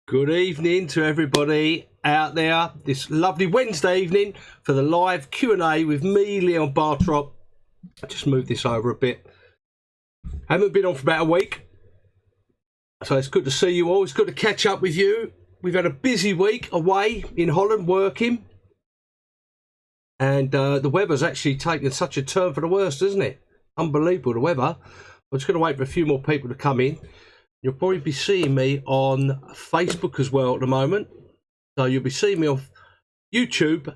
Good evening to everybody out there this lovely Wednesday evening for the live Q&A with me, Leon BARTROPP. I just moved this over a bit. Haven't been on for about a week, so it's good to see you all. It's good to catch up with you. We've had a busy week away in Holland working, and the weather's actually taken such a turn for the worst, isn't it? Unbelievable, the weather. I'm just going to wait for a few more people to come in. You'll probably be seeing me on Facebook as well at the moment. So you'll be seeing me on YouTube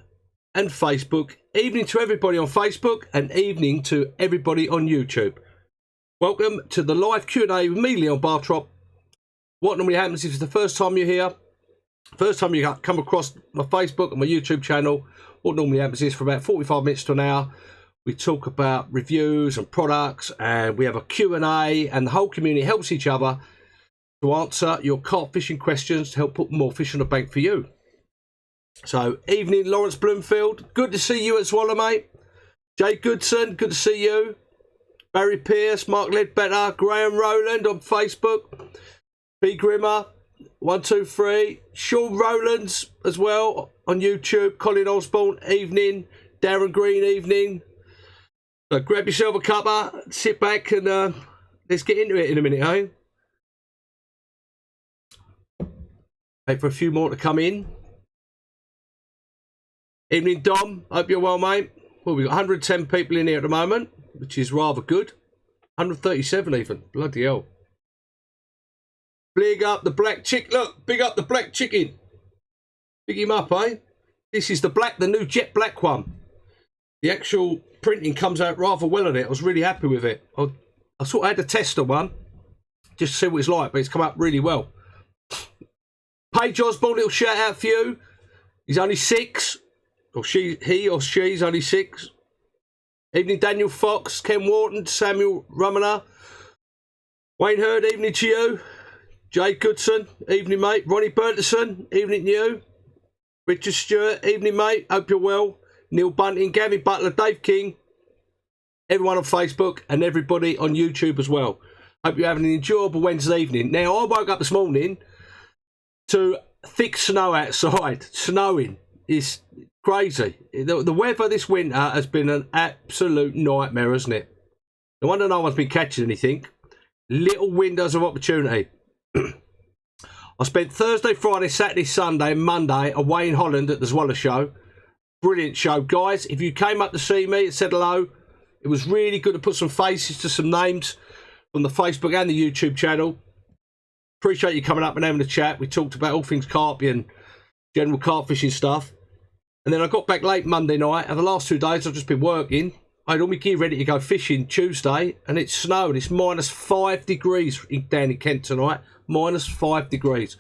and Facebook. Evening to everybody on Facebook and evening to everybody on YouTube. Welcome to the live Q&A with me, Leon BARTROPP. What normally happens if it's the first time you're here, first time you come across my Facebook and my YouTube channel, what normally happens is for about 45 minutes to an hour, we talk about reviews and products, and we have a Q&A, and the whole community helps each other to answer your carp fishing questions to help put more fish on the bank for you. So, evening, Lawrence Bloomfield. Good to see you as well, mate. Jay Goodson, good to see you. Barry Pierce, Mark Ledbetter, Graham Rowland on Facebook. B Grimmer, 123. Sean Rowlands as well on YouTube. Colin Osborne, evening. Darren Green, evening. So grab yourself a cuppa, sit back, and let's get into it in a minute, eh? Wait for a few more to come in. Evening, Dom. Hope you're well, mate. Well, we've got 110 people in here at the moment, which is rather good. 137 even. Bloody hell. Big up the black chick. Look, big up the black chicken. Big him up, eh? This is the new jet black one. The actual printing comes out rather well on it. I was really happy with it. I sort of had to test the one just to see what it's like, but it's come up really well. Paige Osborne, little shout out for you. He's only 6, or he or she's only 6. Evening, Daniel Fox, Ken Wharton, Samuel Ruminer, Wayne Hurd, evening to you. Jay Goodson, evening, mate. Ronnie Burleson, evening to you. Richard Stewart, evening, mate. Hope you're well. Neil Bunting, Gavin Butler, Dave King, everyone on Facebook and everybody on YouTube as well. Hope you're having an enjoyable Wednesday evening. Now, I woke up this morning to thick snow outside. Snowing. It's crazy. The weather this winter has been an absolute nightmare, hasn't it? No wonder no one's been catching anything. Little windows of opportunity. I spent Thursday, Friday, Saturday, Sunday and Monday away in Holland at the Zwolle show. Brilliant show, guys. If you came up to see me and said hello, it was really good to put some faces to some names on the Facebook and the YouTube channel. Appreciate you coming up and having a chat. We talked about all things carp and general carp fishing stuff. And then I got back late Monday night, and the last 2 days I've just been working. I had all my gear ready to go fishing Tuesday, and it snowed. It's -5 degrees down in Kent tonight. -5 degrees.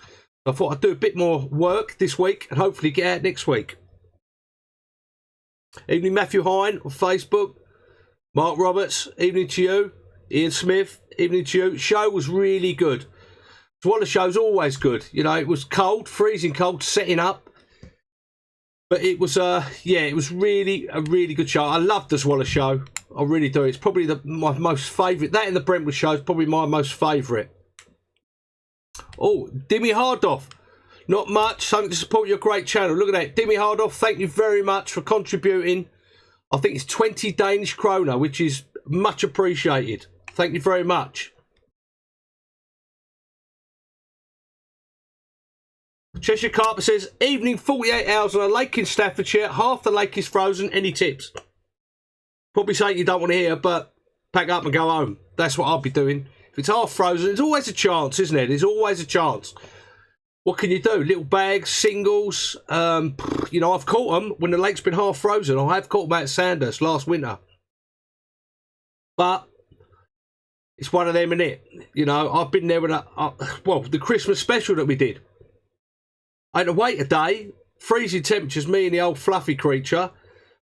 I thought I'd do a bit more work this week and hopefully get out next week. Evening, Matthew Hine on Facebook. Mark Roberts, evening to you. Ian Smith, evening to you. Show was really good. Zwolle show's always good. You know, it was cold, freezing cold, setting up. But it was, it was really a really good show. I love the Zwolle show. I really do. It's probably my most favourite. That and the Brentwood show is probably my most favourite. Oh, Dimmy Hardoff. Not much, something to support your great channel. Look at that. Dimmy Hardoff, thank you very much for contributing. I think it's 20 Danish kroner, which is much appreciated. Thank you very much. Cheshire Carper says, evening, 48 hours on a lake in Staffordshire. Half the lake is frozen. Any tips? Probably something you don't want to hear, but pack up and go home. That's what I'll be doing. If it's half frozen, there's always a chance, isn't it? There's always a chance. What can you do? Little bags, singles. You know, I've caught them when the lake's been half frozen. I have caught them at Sandhurst last winter. But it's one of them, innit? You know, I've been there with the Christmas special that we did. I had to wait a day, freezing temperatures, me and the old fluffy creature,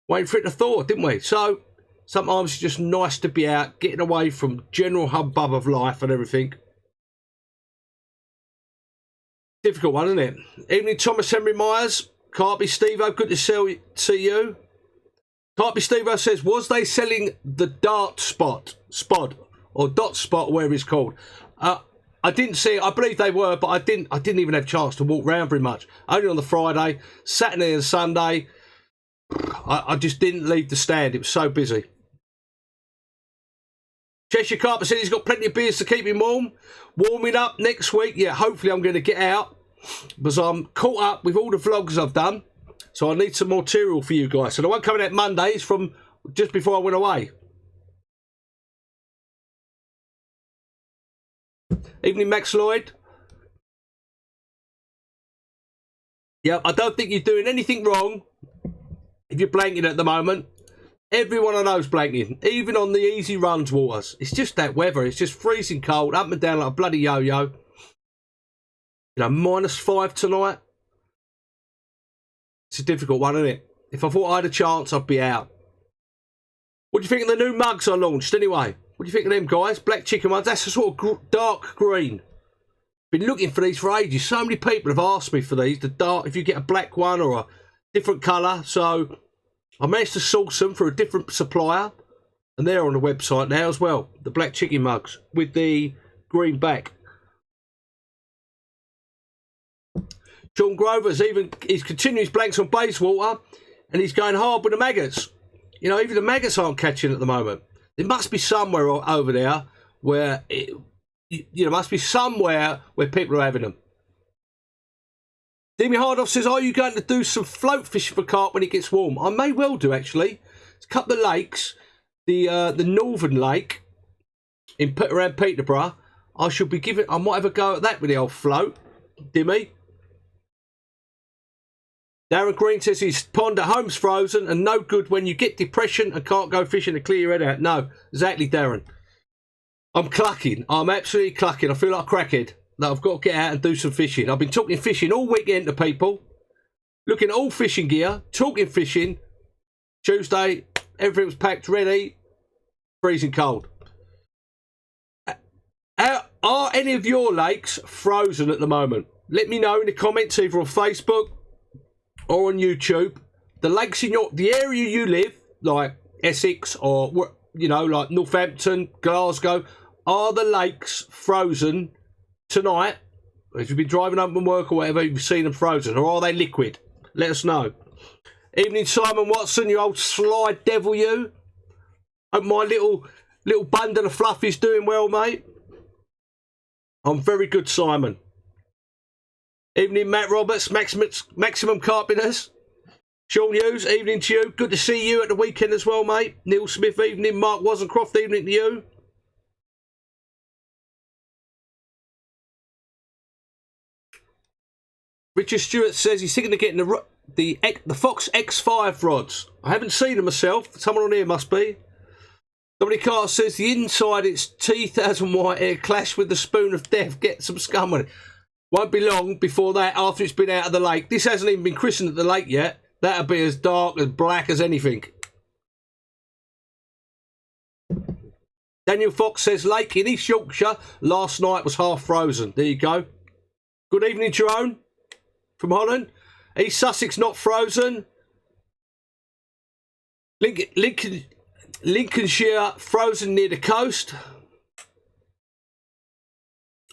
waiting for it to thaw, didn't we? So sometimes it's just nice to be out, getting away from general hubbub of life and everything. Difficult one, isn't it? Evening, Thomas Henry Myers. Carpy Stevo, good to see you. Carpy Stevo says, was they selling the dart spot, or dot spot, whatever it's called? I didn't see it. I believe they were, but I didn't even have a chance to walk around very much. Only on the Friday, Saturday and Sunday. I just didn't leave the stand. It was so busy. Cheshire Carp said he's got plenty of beers to keep him warm. Warming up next week. Yeah, hopefully I'm going to get out because I'm caught up with all the vlogs I've done. So I need some more material for you guys. So the one coming out Monday is from just before I went away. Evening, Max Lloyd. Yeah, I don't think you're doing anything wrong if you're blanking at the moment. Everyone I know is blanking, even on the easy runs waters. It's just that weather. It's just freezing cold, up and down like a bloody yo-yo. You know, -5 tonight. It's a difficult one, isn't it? If I thought I had a chance, I'd be out. What do you think of the new mugs I launched anyway? What do you think of them, guys? Black chicken ones. That's a sort of dark green. Been looking for these for ages. So many people have asked me for these. The dark, if you get a black one or a different colour. So I managed to source them for a different supplier. And they're on the website now as well. The black chicken mugs with the green back. Sean Grover's he's continuing his blanks on Bayswater. And he's going hard with the maggots. You know, even the maggots aren't catching at the moment. There must be somewhere over there where, must be somewhere where people are having them. Demi Hardoff says, are you going to do some float fishing for carp when it gets warm? I may well do, actually. There's a couple of lakes. The Northern Lake around Peterborough. I might have a go at that with the old float. Dimmy. Darren Green says his pond at home's frozen and no good when you get depression and can't go fishing to clear your head out. No, exactly, Darren. I'm clucking. I'm absolutely clucking. I feel like a crackhead. That I've got to get out and do some fishing. I've been talking fishing all weekend to people. Looking at all fishing gear. Talking fishing. Tuesday, everything was packed ready. Freezing cold. Are any of your lakes frozen at the moment? Let me know in the comments either on Facebook or on YouTube. The lakes in the area you live, like Essex or, like Northampton, Glasgow, are the lakes frozen tonight? If you've been driving home from work or whatever, you've seen them frozen, or are they liquid? Let us know. Evening, Simon Watson, you old sly devil, you. Hope my little bundle of fluff is doing well, mate. I'm very good, Simon. Evening, Matt Roberts, Maximum Carpenters. Sean Hughes, evening to you. Good to see you at the weekend as well, mate. Neil Smith, evening. Mark Wazencroft, evening to you. Richard Stewart says he's thinking of getting the Fox X5 rods. I haven't seen them myself. Someone on here must be. Dominic Carter says the inside its T1000 white air clash with the spoon of death. Get some scum on it. Won't be long before that, after it's been out of the lake. This hasn't even been christened at the lake yet. That'll be as dark, as black as anything. Daniel Fox says, lake in East Yorkshire last night was half frozen. There you go. Good evening, Jerome from Holland. East Sussex not frozen. Lincolnshire frozen near the coast.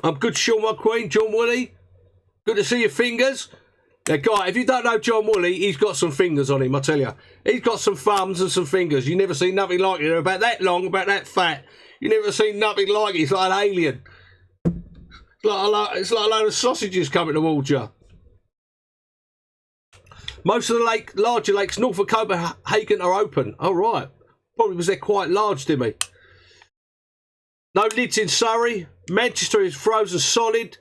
I'm good, Sean, my queen. John Woolley, good to see your fingers. Now, guy, if you don't know John Woolley, he's got some fingers on him, I tell you. He's got some thumbs and some fingers. You never seen nothing like it. They're about that long, about that fat. You never seen nothing like it. It's like an alien. It's like a load of sausages coming towards you. Most of the larger lakes north of Copenhagen are open. Oh, right. Probably because they're quite large, didn't we? No lids in Surrey. Manchester is frozen solid.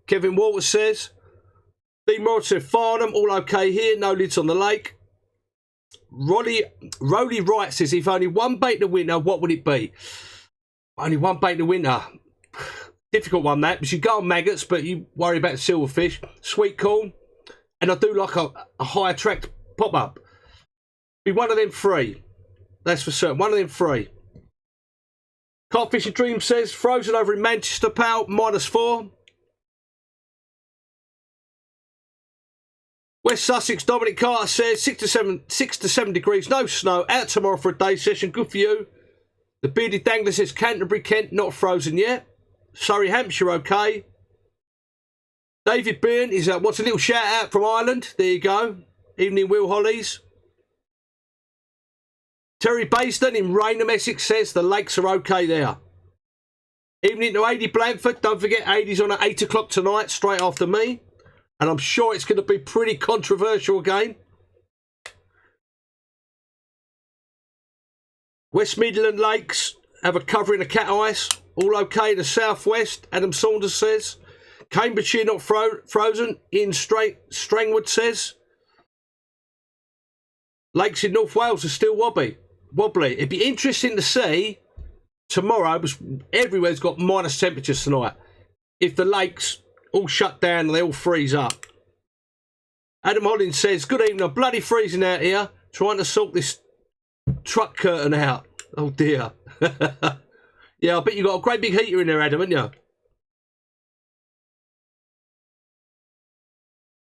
Kevin Waters says. Dean Morris said Farnham, all okay here. No lids on the lake. Rolly Wright says, if only one bait in the winter, what would it be? Only one bait in the winter. Difficult one, that. Because you go on maggots, but you worry about silverfish. Sweet corn. And I do like a high attract pop-up. Be one of them three. That's for certain. One of them three. Carp Fishing Dream says, frozen over in Manchester, pal, -4. West Sussex, Dominic Carter says, 6 to 7 degrees, no snow, out tomorrow for a day session, good for you. The Bearded Dangler says, Canterbury, Kent, not frozen yet. Surrey, Hampshire, okay. David Byrne is wants a little shout out from Ireland. There you go. Evening, Will Hollies. Terry Bayston in Raynham, Essex says the lakes are okay there. Evening to Adi Blandford. Don't forget, Adi's on at 8 o'clock tonight, straight after me. And I'm sure it's going to be pretty controversial again. West Midland Lakes have a covering of cat ice. All okay in the southwest, Adam Saunders says. Cambridgeshire not frozen in Strangwood says. Lakes in North Wales are still wobbly. It'd be interesting to see tomorrow, because everywhere's got minus temperatures tonight. If the lakes all shut down and they all freeze up. Adam Hollins says, good evening, I'm bloody freezing out here, trying to sort this truck curtain out. Oh dear. Yeah, I bet you've got a great big heater in there, Adam, haven't you?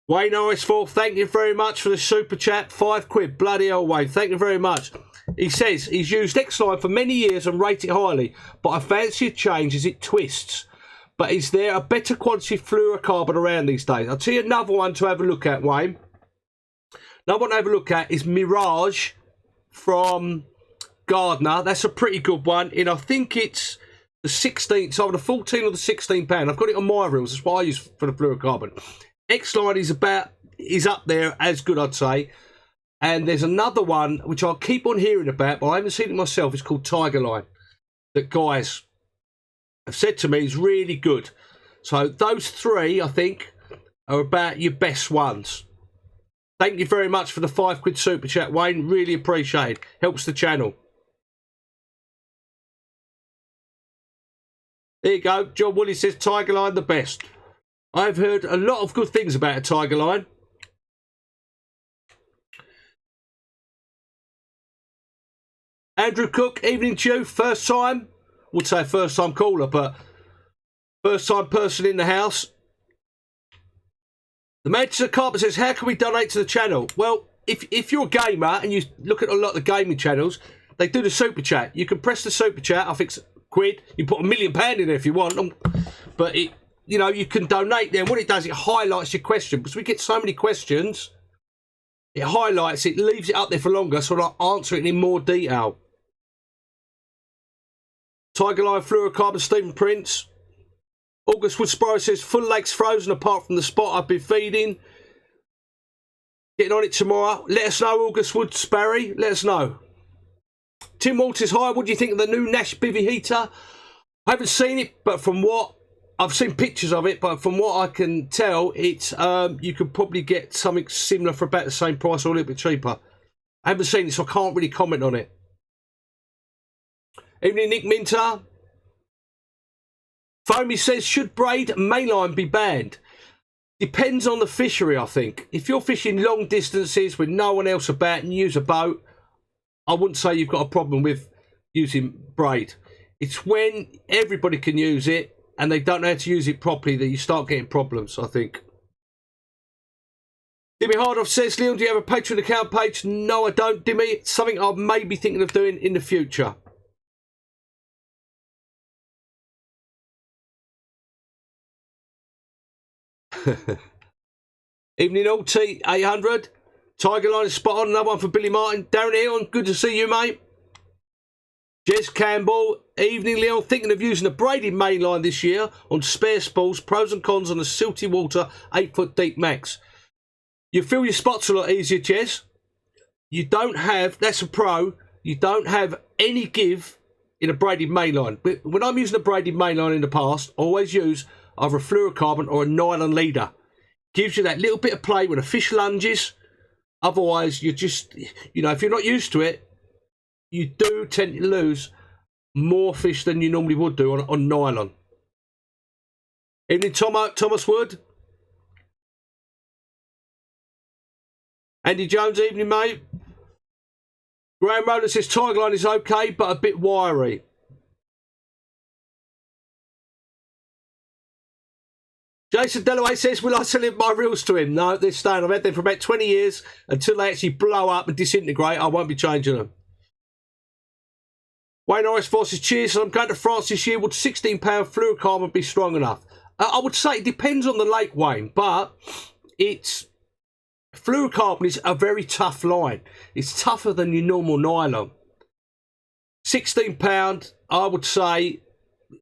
Wayne RS4, thank you very much for the super chat. £5. Bloody hell, Wayne. Thank you very much. He says he's used X-Line for many years and rate it highly, but I fancy a change as it twists. But is there a better quality fluorocarbon around these days? I'll tell you another one to have a look at, Wayne. Another one to have a look at is Mirage from Gardner. That's a pretty good one. And I think it's the 16th, so the 14 or the 16 pound. I've got it on my reels. That's what I use for the fluorocarbon. X-Line is up there as good, I'd say. And there's another one which I'll keep on hearing about, but I haven't seen it myself. It's called Tiger Line. That guys have said to me is really good. So those three, I think, are about your best ones. Thank you very much for the £5 super chat, Wayne. Really appreciate it. Helps the channel. There you go. John Woolley says Tiger Line the best. I've heard a lot of good things about a Tiger Line. Andrew Cook, evening to you. First time, would say first time caller, but first time person in the house. The Manchester Carpet says, how can we donate to the channel? Well, if you're a gamer and you look at a lot of the gaming channels, they do the super chat. You can press the super chat. I think it's £1. You put £1 million in there if you want. But it, you know, you can donate there. And what it does, it highlights your question, because we get so many questions. It highlights it, leaves it up there for longer, so I'll answer it in more detail. Tiger Line Fluorocarbon, Stephen Prince. August Wood Sparrow says, full lakes frozen apart from the spot I've been feeding. Getting on it tomorrow. Let us know, August Wood Sparrow. Let us know. Tim Walters, hi, what do you think of the new Nash Bivvy heater? I haven't seen it, but from what I've seen pictures of it, but from what I can tell, it's you could probably get something similar for about the same price or a little bit cheaper. I haven't seen it, so I can't really comment on it. Evening, Nick Minter. Foamy says, should braid mainline be banned? Depends on the fishery, I think. If you're fishing long distances with no one else about and use a boat, I wouldn't say you've got a problem with using braid. It's when everybody can use it and they don't know how to use it properly that you start getting problems, I think. Dimmy Hardoff says, Leon, do you have a Patreon account page? No, I don't, Dimmy. It's something I may be thinking of doing in the future. Evening all, T800. Tiger Line is spot on. Another one for Billy Martin. Darren Eon, good to see you, mate. Jez Campbell. Evening, Leon. Thinking of using a braided main line this year on spare spools. Pros and cons on a silty water 8 foot deep max. You feel your spots a lot easier, Jez. You don't have, that's a pro, you don't have any give in a braided main line. But when I'm using a braided main line in the past, I always use either a fluorocarbon or a nylon leader. Gives you that little bit of play when a fish lunges. Otherwise, you're just, you know, if you're not used to it, you do tend to lose more fish than you normally would do on nylon. Evening, Thomas Wood. Andy Jones, evening, mate. Graham Rowland says Tiger Line is okay, but a bit wiry. Jason Dalloway says, will I sell my reels to him? No, they're staying. I've had them for about 20 years. Until they actually blow up and disintegrate, I won't be changing them. Wayne Norris Forces, cheers. I'm going to France this year. Would £16 fluorocarbon be strong enough? I would say it depends on the lake, Wayne, but it's fluorocarbon is a very tough line. It's tougher than your normal nylon. £16, I would say,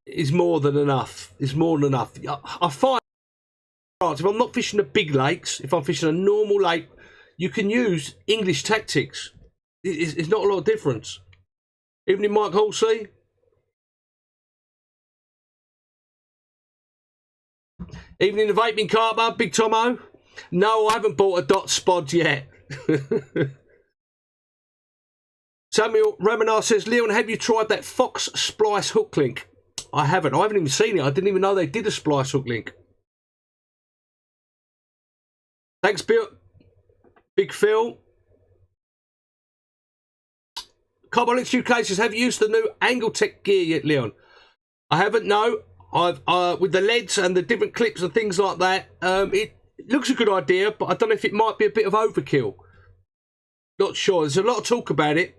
is more than enough. It's more than enough. I find if I'm not fishing the big lakes, if I'm fishing a normal lake, you can use English tactics. It's not a lot of difference. Evening, Mike Halsey. Evening, the vaping carper, Big Tomo. No, I haven't bought a dot spod yet. Samuel Ramanar says, Leon, have you tried that Fox Splice hook link? I haven't. I haven't even seen it. I didn't even know they did a Splice hook link. Thanks, Bill. Big Phil. Carbolix UK says, have you used the new Angletech gear yet, Leon? I haven't, no. I've with the leads and the different clips and things like that, it looks a good idea, but I don't know if it might be a bit of overkill. Not sure. There's a lot of talk about it.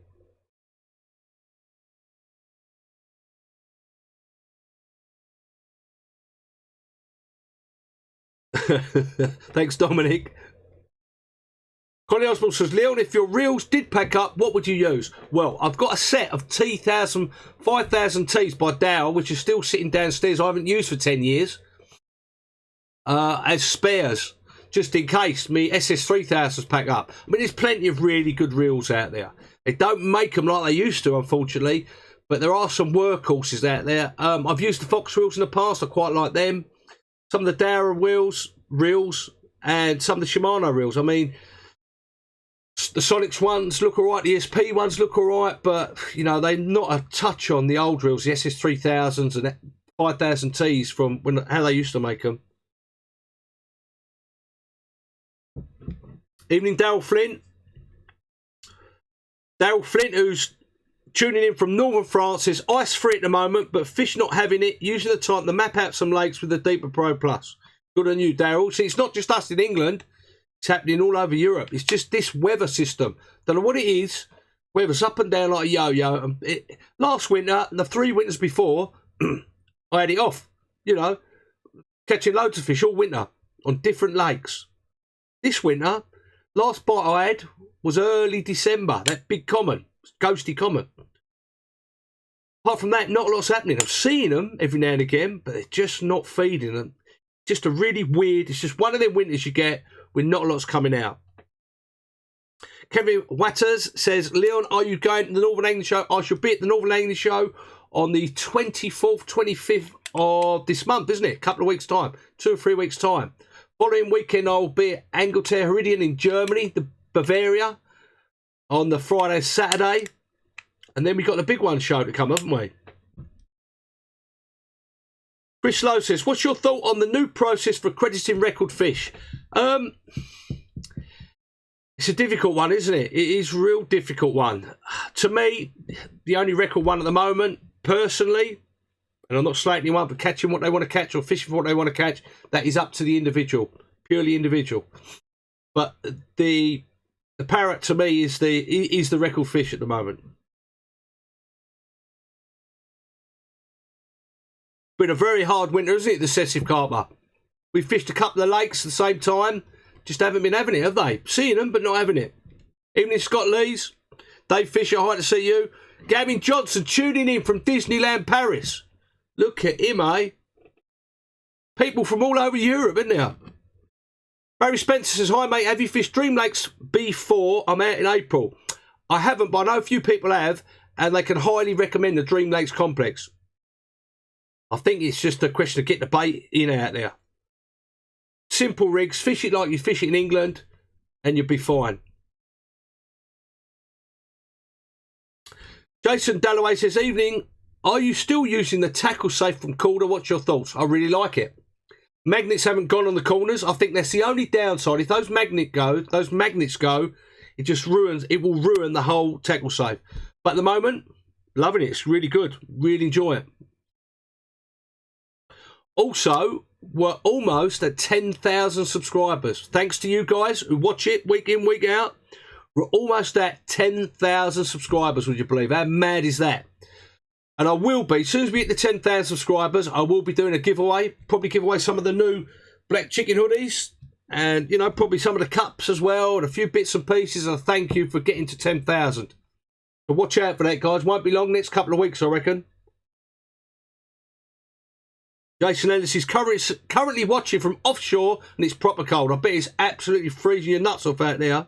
Thanks, Dominic. Connie Oswald says, Leon, if your reels did pack up, what would you use? Well, I've got a set of 5000 T's by Dow, which is still sitting downstairs. I haven't used for 10 years. As spares, just in case me SS3000s pack up. I mean, there's plenty of really good reels out there. They don't make them like they used to, unfortunately, but there are some workhorses out there. I've used the Fox reels in the past. I quite like them. Some of the Dow reels, and some of the Shimano reels. I mean, the Sonics ones look all right, the SP ones look all right, but, you know, they're not a touch on the old reels, the SS3000s and 5000 Ts from how they used to make them. Evening, Darryl Flint. Darryl Flint, who's tuning in from northern France, says, ice free at the moment, but fish not having it, using the time to map out some lakes with the Deeper Pro Plus. Good on you, Darryl. See, it's not just us in England. It's happening all over Europe. It's just this weather system. Don't know what it is. Weather's up and down like a yo-yo. Last winter, and the 3 winters before, I had it off. You know, catching loads of fish all winter on different lakes. This winter, last bite I had was early December. That big common, ghosty common. Apart from that, not a lot's happening. I'm seeing them every now and again, but they're just not feeding them. Just a really weird, it's just one of them winters you get with not a lot's coming out. Kevin Watters says, Leon, are you going to the Northern England show? I shall be at the Northern England show on the 24th, 25th of this month, isn't it? A couple of weeks' time, 2 or 3 weeks' time. Following weekend, I'll be at Angleterre Heridian in Germany, the Bavaria, on the Friday, Saturday. And then we've got the big one show to come, haven't we? Chris Lowe says, what's your thought on the new process for accrediting record fish? It's a difficult one, isn't it? It is a real difficult one. To me, the only record one at the moment, personally, and I'm not slating anyone for catching what they want to catch or fishing for what they want to catch, that is up to the individual, purely individual. But the parrot to me is the record fish at the moment. Been a very hard winter, isn't it, the Excessive Carper? We fished a couple of lakes at the same time, just haven't been having it, have they? Seeing them, but not having it. Evening, Scott Lees. Dave Fisher, hi to see you. Gavin Johnson tuning in from Disneyland Paris. Look at him, eh? People from all over Europe, isn't there? Barry Spencer says, hi mate, have you fished Dream Lakes B4? I'm out in April. I haven't, but I know a few people have, and they can highly recommend the Dream Lakes complex. I think it's just a question of getting the bait in out there. Simple rigs, fish it like you fish it in England, and you'll be fine. Jason Dalloway says, evening, are you still using the tackle safe from Calder? What's your thoughts? I really like it. Magnets haven't gone on the corners. I think that's the only downside. If those magnets go, it just ruins, it will ruin the whole tackle safe. But at the moment, loving it. It's really good. Really enjoy it. Also, we're almost at 10,000 subscribers. Thanks to you guys who watch it week in, week out. We're almost at 10,000 subscribers, would you believe? How mad is that? And I will be, as soon as we hit the 10,000 subscribers, I will be doing a giveaway. Probably give away some of the new black chicken hoodies. And, you know, probably some of the cups as well. And a few bits and pieces. And thank you for getting to 10,000. So watch out for that, guys. Won't be long, next couple of weeks, I reckon. Jason Ellis is currently watching from offshore. And it's proper cold. I bet it's absolutely freezing your nuts off out there.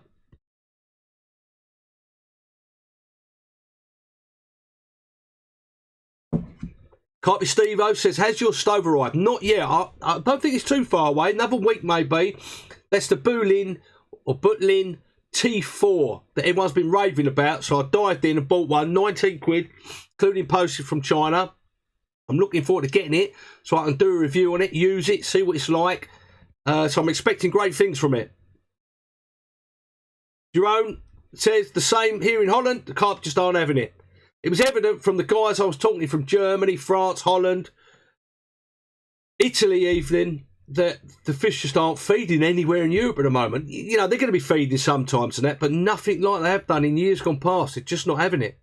Carpy Steve-O says, has your stove arrived? Not yet. I don't think it's too far away. Another week, maybe. That's the Butlin T4 that everyone's been raving about. So I dived in and bought one. 19 quid, including postage from China. I'm looking forward to getting it so I can do a review on it, use it, see what it's like. So I'm expecting great things from it. Jerome says, the same here in Holland. The carp just aren't having it. It was evident from the guys I was talking to from Germany, France, Holland, Italy even, that the fish just aren't feeding anywhere in Europe at the moment. You know, they're going to be feeding sometimes and that, but nothing like they have done in years gone past. They're just not having it.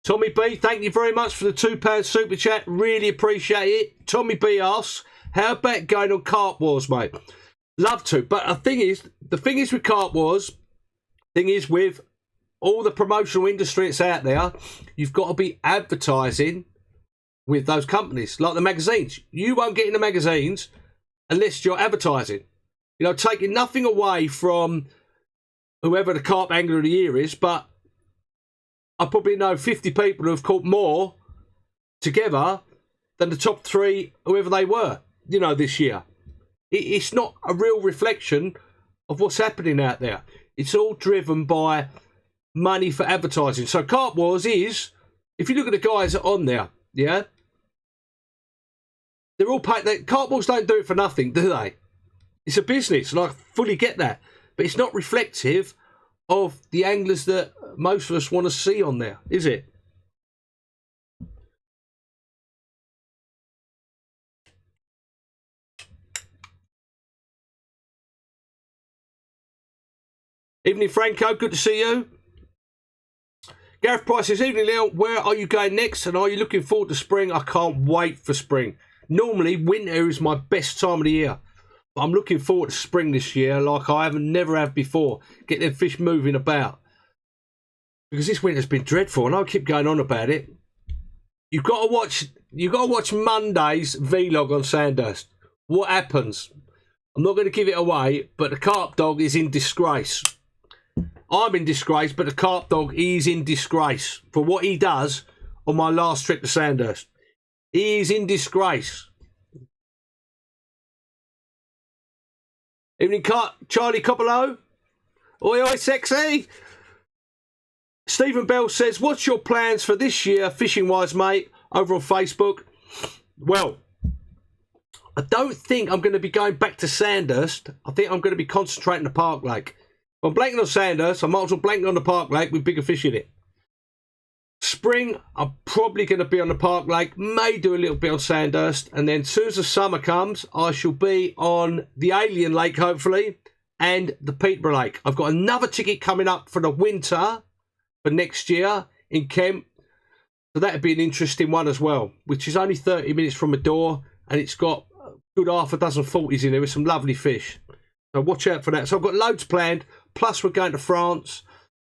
Tommy B, thank you very much for the £2 super chat. Really appreciate it. Tommy B asks, how about going on Carp Wars, mate? Love to, but the thing is with Carp Wars, with all the promotional industry that's out there, you've got to be advertising with those companies, like the magazines. You won't get in the magazines unless you're advertising. You know, taking nothing away from whoever the Carp Angler of the Year is, but I probably know 50 people who have caught more together than the top 3, whoever they were, you know, this year. It's not a real reflection of what's happening out there. It's all driven by money for advertising. So Carp Wars is, if you look at the guys that are on there, yeah, they're all paid. Carp Wars don't do it for nothing, do they? It's a business, and I fully get that. But it's not reflective of the anglers that most of us want to see on there, is it? Evening, Franco. Good to see you. Gareth Price says, evening, Leon. Where are you going next? And are you looking forward to spring? I can't wait for spring. Normally, winter is my best time of the year. But I'm looking forward to spring this year like I never have before. Get them fish moving about. Because this winter's been dreadful. And I keep going on about it. You've got to watch Monday's vlog on Sandhurst. What happens? I'm not going to give it away, but the carp dog is in disgrace. I'm in disgrace, but the carp dog is in disgrace for what he does on my last trip to Sandhurst. He is in disgrace. Evening, Charlie Coppolo. Oi, oi, sexy. Stephen Bell says, what's your plans for this year, fishing-wise, mate, over on Facebook? Well, I don't think I'm going to be going back to Sandhurst. I think I'm going to be concentrating on the Park Lake. If I'm blanking on Sandhurst, I might as well blank on the Park Lake with bigger fish in it. Spring, I'm probably going to be on the Park Lake, may do a little bit on Sandhurst, and then as soon as the summer comes, I shall be on the Alien Lake, hopefully, and the Peterborough Lake. I've got another ticket coming up for the winter for next year in Kent, so that'd be an interesting one as well, which is only 30 minutes from my door, and it's got a good half a dozen 40s in there with some lovely fish. So watch out for that. So I've got loads planned, plus we're going to France.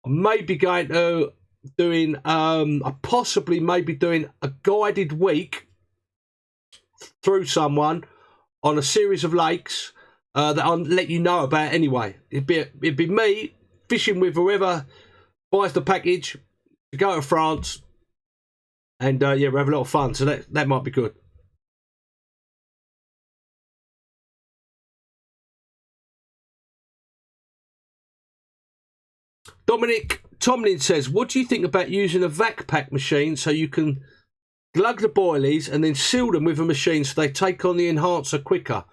I may be going to I possibly may be doing a guided week through someone on a series of lakes that I'll let you know about anyway. It'd be me fishing with whoever buys the package to go to France, and yeah, we'll have a lot of fun. So that might be good. Dominic Tomlin says, what do you think about using a vac pack machine so you can glug the boilies and then seal them with a machine so they take on the enhancer quicker?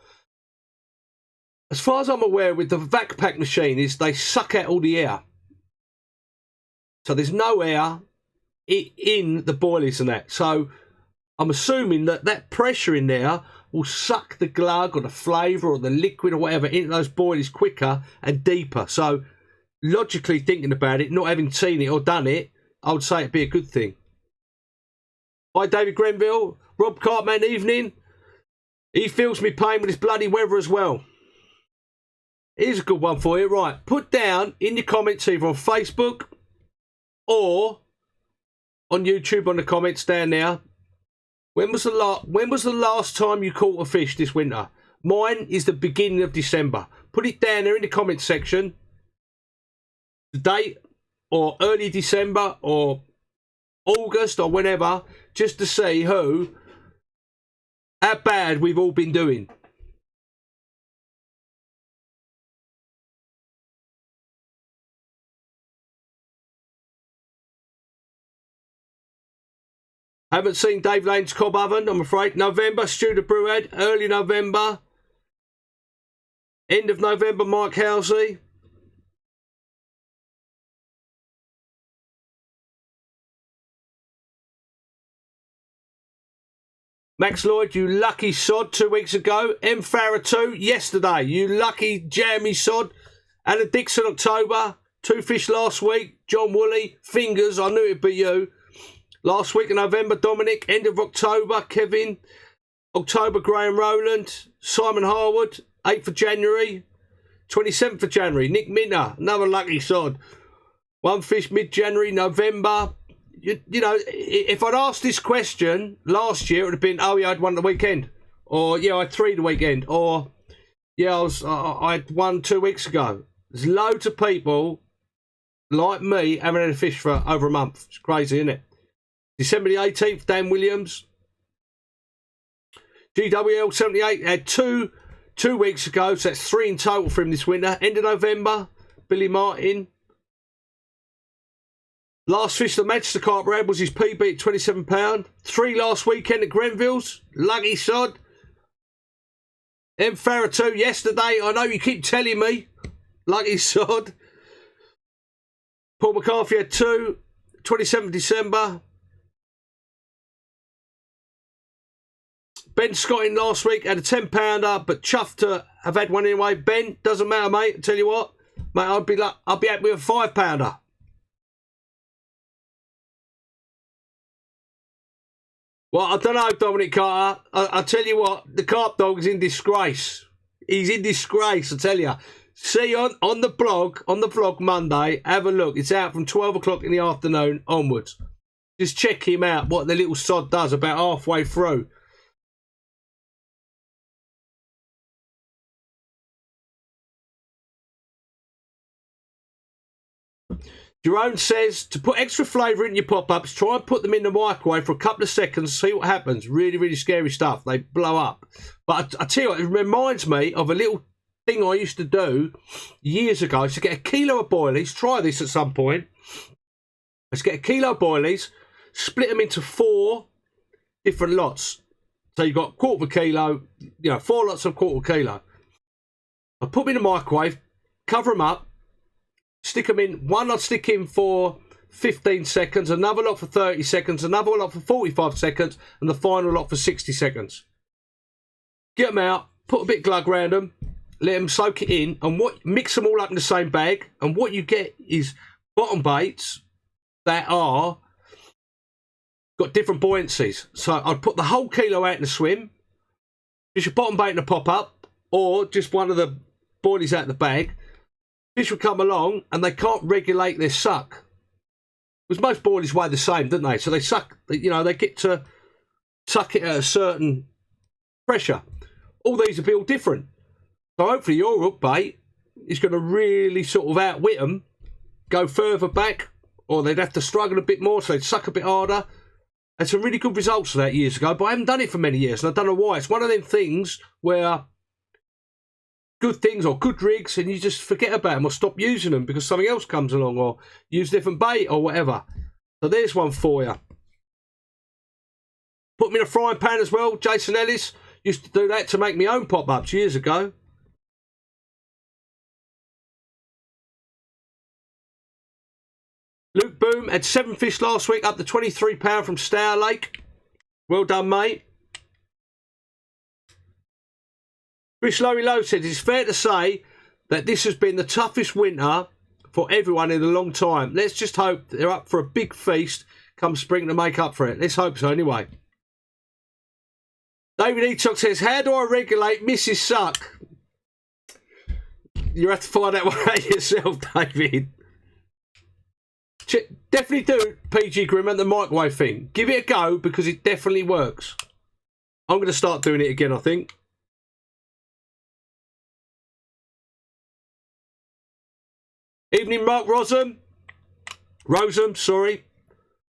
As far as I'm aware, with the vac pack machine, is they suck out all the air. So there's no air in the boilies and that. So I'm assuming that pressure in there will suck the glug or the flavour or the liquid or whatever into those boilies quicker and deeper. So logically thinking about it, not having seen it or done it, I would say it'd be a good thing. Hi, David Grenville. Rob Cartman, evening. He feels me pain with this bloody weather as well. Here's a good one for you. Right, put down in your comments either on Facebook or on YouTube on the comments down there. When was the last time you caught a fish this winter? Mine is the beginning of December. Put it down there in the comments section. The date, or early December, or August, or whenever, just to see how bad we've all been doing. Haven't seen Dave Lane's Cob Oven, I'm afraid. November, Stu the Brewhead. Early November. End of November, Mike Housey. Max Lloyd, you lucky sod, 2 weeks ago. M. Farah 2, yesterday. You lucky jammy sod. Alan Dixon, October. 2 fish last week. John Woolley, fingers, I knew it'd be you. Last week in November, Dominic. End of October, Kevin. October, Graham Rowland. Simon Harwood. 8th of January. 27th of January, Nick Minter. Another lucky sod. 1 fish mid-January, November. You know, if I'd asked this question last year, it would have been, oh, yeah, I had 1 the weekend. Or, yeah, I had 3 the weekend. Or, yeah, I had 1 2 weeks ago. There's loads of people like me haven't had a fish for over a month. It's crazy, isn't it? December the 18th, Dan Williams. GWL 78 had 2 weeks ago, so that's 3 in total for him this winter. End of November, Billy Martin. Last fish the Manchester Carp Rad was his PB at £27. 3 last weekend at Grenville's. Lucky sod. M. Farah 2 yesterday. I know you keep telling me. Lucky sod. Paul McCarthy had 2. 27th December. Ben Scott in last week had a 10 pounder, but chuffed to have had one anyway. Ben, doesn't matter, mate. I tell you what, mate, I'd be happy with a 5 pounder. Well, I don't know, Dominic Carter. I tell you what, the carp dog is in disgrace. He's in disgrace, I tell you. See on the vlog Monday, have a look. It's out from 12 o'clock in the afternoon onwards. Just check him out, what the little sod does about halfway through. Jerome says, to put extra flavour in your pop-ups, try and put them in the microwave for a couple of seconds, see what happens. Really, really scary stuff. They blow up. But I tell you what, it reminds me of a little thing I used to do years ago. I used to get a kilo of boilies. Try this at some point. Let's get a kilo of boilies, split them into 4 different lots. So you've got 1/4 kilo, 4 lots of 1/4 kilo. I put them in the microwave, cover them up, stick them in. One I'd stick in for 15 seconds, another lot for 30 seconds, another lot for 45 seconds, and the final lot for 60 seconds. Get them out, put a bit of glug around them, let them soak it in, and mix them all up in the same bag, and what you get is bottom baits that are got different buoyancies. So I'd put the whole kilo out in the swim, just your bottom bait in the pop-up, or just one of the boilies out of the bag. Fish will come along and they can't regulate their suck. Because most boilies weigh the same, don't they? So they suck, they get to suck it at a certain pressure. All these will be all different. So hopefully your hook bait is going to really sort of outwit them, go further back, or they'd have to struggle a bit more, so they'd suck a bit harder. Had some really good results for that years ago, but I haven't done it for many years, and I don't know why. It's one of them things where good things or good rigs and you just forget about them or stop using them because something else comes along or use different bait or whatever. So there's one for you. Put them in a frying pan as well. Jason Ellis used to do that to make my own pop-ups years ago. Luke Boom had 7 fish last week, up to £23 from Stour Lake. Well done, mate. Chris Lowy Low said, it's fair to say that this has been the toughest winter for everyone in a long time. Let's just hope they're up for a big feast come spring to make up for it. Let's hope so anyway. David Etox says, how do I regulate Mrs. Suck? You have to find that one out yourself, David. Definitely do, PG Grimmer, the microwave thing. Give it a go because it definitely works. I'm going to start doing it again, I think. Evening, Mark Rosum, sorry.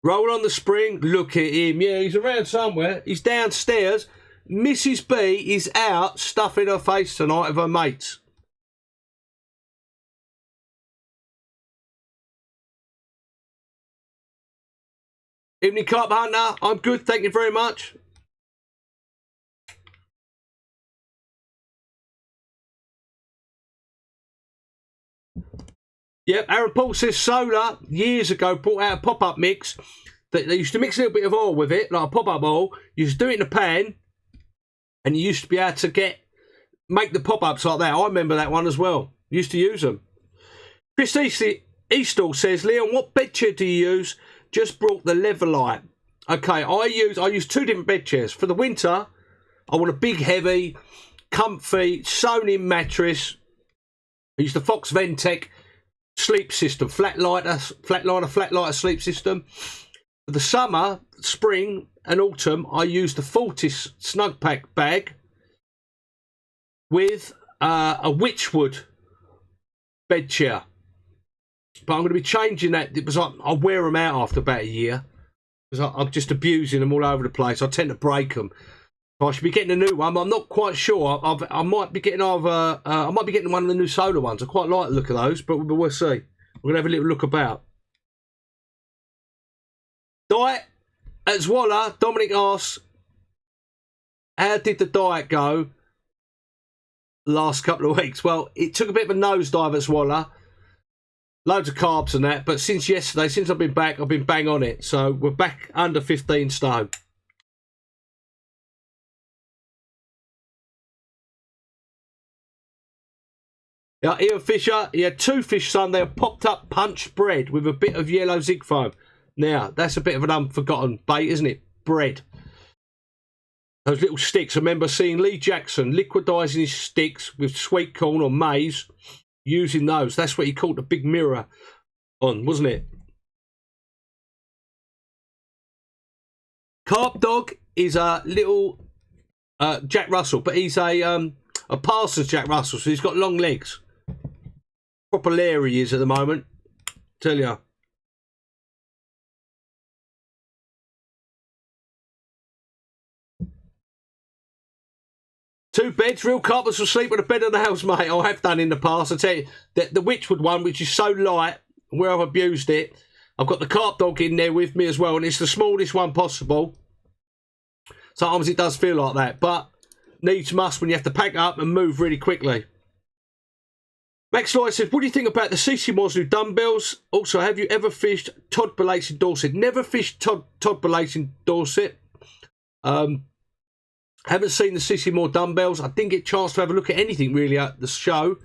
Roll on the spring. Look at him. Yeah, he's around somewhere. He's downstairs. Mrs. B is out stuffing her face tonight of her mates. Evening, Carp Hunter. I'm good. Thank you very much. Yep, Aaron Paul says Solar years ago brought out a pop-up mix that they used to mix a little bit of oil with it, like a pop-up oil. You used to do it in a pan, and you used to be able to make the pop-ups like that. I remember that one as well. Used to use them. Chris Eastall says, Leon, what bed chair do you use? Just brought the Levelite. Okay, I use two different bed chairs. For the winter, I want a big, heavy, comfy, sewn-in mattress. I use the Fox Ventec sleep system, flatliner sleep system. For the summer, spring and autumn, I use the Fortis Snug Pack bag with a Witchwood bed chair. But I'm going to be changing that because I wear them out after about a year because I'm just abusing them all over the place. I tend to break them. So I should be getting a new one, but I'm not quite sure. I might be getting I might be getting one of the new solar ones. I quite like the look of those, but we'll see. We're going to have a little look about. Diet at Zwalla. Dominic asks, how did the diet go last couple of weeks? Well, it took a bit of a nosedive at Zwalla. Loads of carbs and that, but since yesterday, since I've been back, I've been bang on it. So we're back under 15 stone. Yeah, Ian Fisher, he had two fish Sunday, a popped up punch bread with a bit of yellow zig foam. Now, that's a bit of an unforgotten bait, isn't it? Bread. Those little sticks. I remember seeing Lee Jackson liquidising his sticks with sweet corn or maize, using those. That's what he caught the big mirror on, wasn't it? Carp Dog is a little Jack Russell, but he's a passer's Jack Russell, so he's got long legs. Proper lair he is at the moment, tell ya. Two beds, real carpets will sleep with a bed in the house, mate. I have done in the past. I tell you, the Witchwood one, which is so light, where I've abused it, I've got the Carp Dog in there with me as well, and it's the smallest one possible. Sometimes it does feel like that, but needs must when you have to pack up and move really quickly. Max Lloyd says, what do you think about the CC Moore's new dumbbells? Also, have you ever fished Todd Belates in Dorset? Never fished Todd Belates in Dorset. Haven't seen the CC Moore dumbbells. I didn't get a chance to have a look at anything really at the show.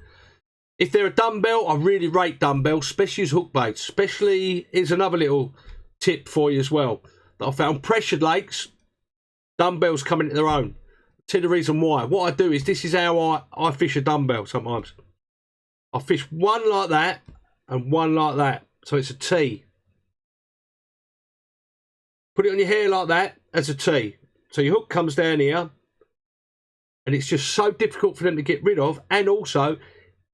If they're a dumbbell, I really rate dumbbells, especially as hook baits. Especially, here's another little tip for you as well. That I found pressured lakes, dumbbells come into their own. Tell you the reason why. What I do is, this is how I fish a dumbbell sometimes. I fish one like that and one like that. So it's a T. Put it on your hair like that as a T. So your hook comes down here. And it's just so difficult for them to get rid of. And also,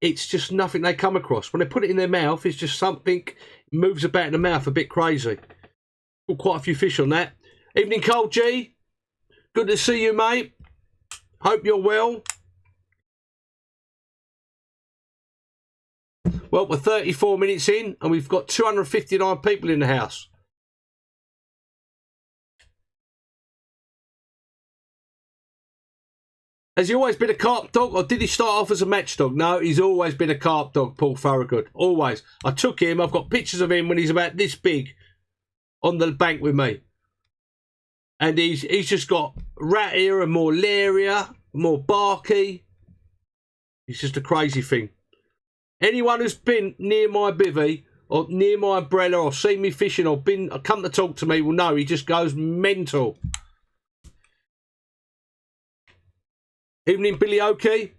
it's just nothing they come across. When they put it in their mouth, it's just something moves about in the mouth a bit crazy. Got quite a few fish on that. Evening, Cole G. Good to see you, mate. Hope you're well. Well, we're 34 minutes in and we've got 259 people in the house. Has he always been a carp dog, or did he start off as a match dog? No, he's always been a carp dog, Paul Farragut. Always. I took him. I've got pictures of him when he's about this big on the bank with me. And he's just got rattier and more lairia, more barky. He's just a crazy thing. Anyone who's been near my bivvy or near my umbrella or seen me fishing or come to talk to me will know he just goes mental. Evening, Billy Oakey.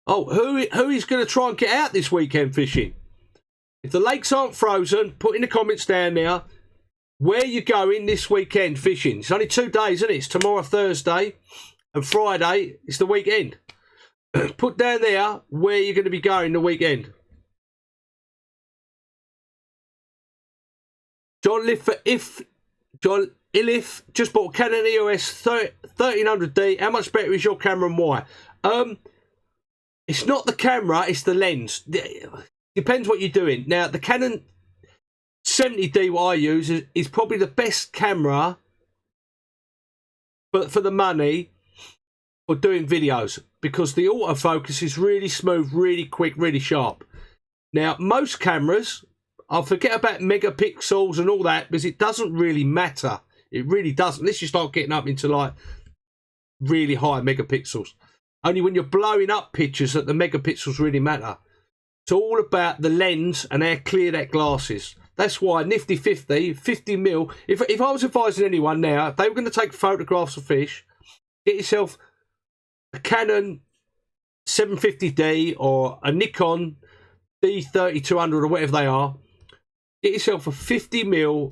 Oh, who is going to try and get out this weekend fishing? If the lakes aren't frozen, put in the comments down there where you're going this weekend fishing. It's only 2 days, isn't it? It's tomorrow, Thursday, and Friday is the weekend. Put down there where you're going to be going the weekend. John Ilif just bought a Canon EOS 1300D. How much better is your camera and why? It's not the camera, it's the lens. Depends what you're doing. Now, the Canon 70D, what I use, is probably the best camera for the money for doing videos, because the autofocus is really smooth, really quick, really sharp. Now, most cameras, I'll forget about megapixels and all that, because it doesn't really matter. It really doesn't, unless you start getting up into like really high megapixels. Only when you're blowing up pictures that the megapixels really matter. It's all about the lens and how clear that glass is. That's why nifty 50mm. If I was advising anyone now, if they were going to take photographs of fish, get yourself a Canon 750D or a Nikon D3200 or whatever they are. Get yourself a 50mm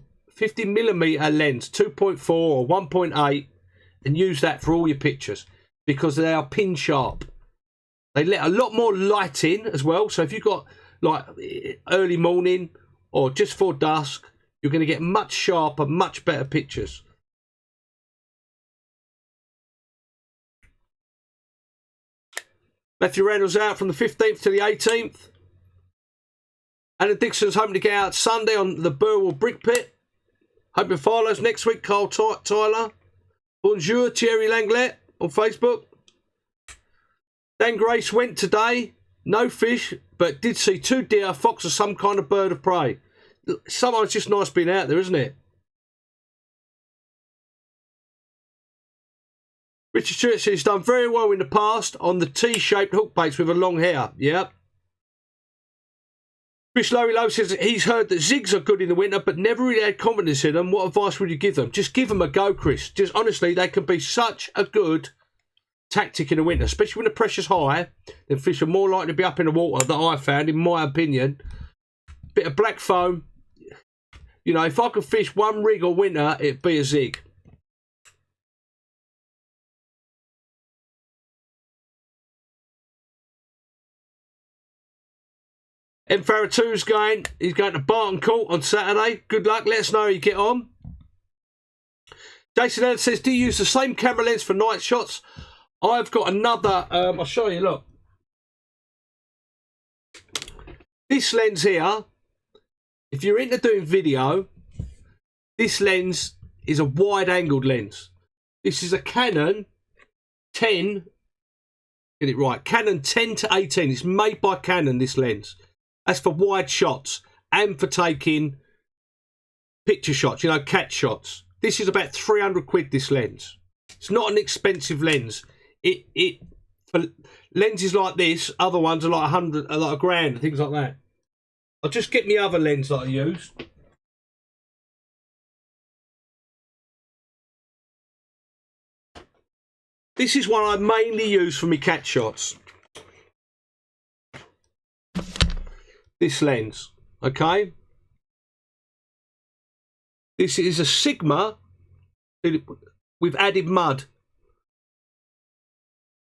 lens, 2.4 or 1.8, and use that for all your pictures, because they are pin sharp. They let a lot more light in as well. So if you've got like early morning or just before dusk, you're going to get much sharper, much better pictures. Matthew Randall's out from the 15th to the 18th. Alan Dixon's hoping to get out Sunday on the Burwell Brick Pit. Hoping follows next week, Carl Tyler. Bonjour, Thierry Langlet on Facebook. Dan Grace went today. No fish, but did see 2 deer, a fox, or some kind of bird of prey. Sometimes it's just nice being out there, isn't it? Richard Stewart says he's done very well in the past on the T-shaped hook baits with a long hair. Yep. Chris Lowe says that he's heard that zigs are good in the winter, but never really had confidence in them. What advice would you give them? Just give them a go, Chris. Just honestly, they can be such a good tactic in the winter, especially when the pressure's high. Then fish are more likely to be up in the water, that I found, in my opinion. Bit of black foam. You know, if I could fish one rig all winter, it'd be a zig. M Farah 2's going. He's going to Barton Court on Saturday. Good luck. Let us know how you get on. Jason Allen says, do you use the same camera lens for night shots? I've got another. I'll show you. Look. This lens here, if you're into doing video, this lens is a wide-angled lens. This is a Canon 10. Get it right. Canon 10 to 18. It's made by Canon, this lens. That's for wide shots and for taking picture shots, you know, catch shots. This is about 300 quid, this lens. It's not an expensive lens. For lenses like this, other ones are like 100, like £1,000 and things like that. I'll just get my other lens that I use. This is one I mainly use for my catch shots. This lens, okay? This is a Sigma with added mud.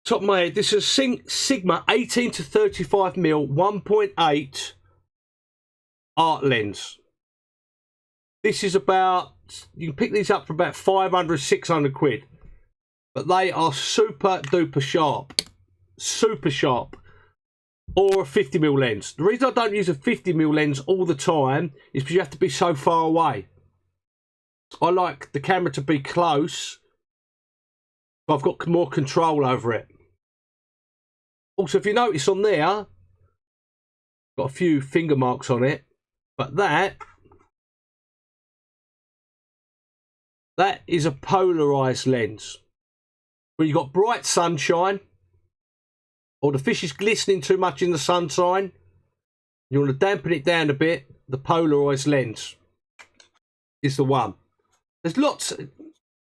Top of my head, this is a Sigma 18 to 35mm 1.8 art lens. This is about, you can pick these up for about 500, 600 quid. But they are super duper sharp. Super sharp. Or a 50mm lens. The reason I don't use a 50mm lens all the time is because you have to be so far away. I like the camera to be close, but I've got more control over it. Also, if you notice on there, got a few finger marks on it, but that That is a polarized lens. When you've got bright sunshine, or the fish is glistening too much in the sunshine, you want to dampen it down a bit, the polarized lens is the one. There's lots,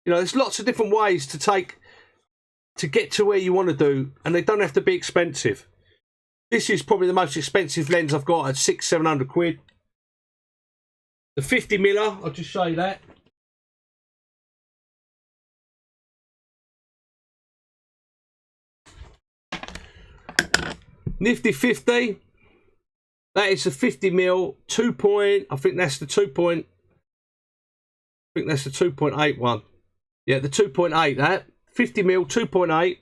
there's lots of different ways to get to where you want to do, and they don't have to be expensive. This is probably the most expensive lens I've got at 600-700 quid. The 50mm, I'll just show you that. Nifty 50. That is a 50mm 2 point. I think that's the 2 point. I think that's the 2.8 one. Yeah, the 2.8. That 50mm 2.8.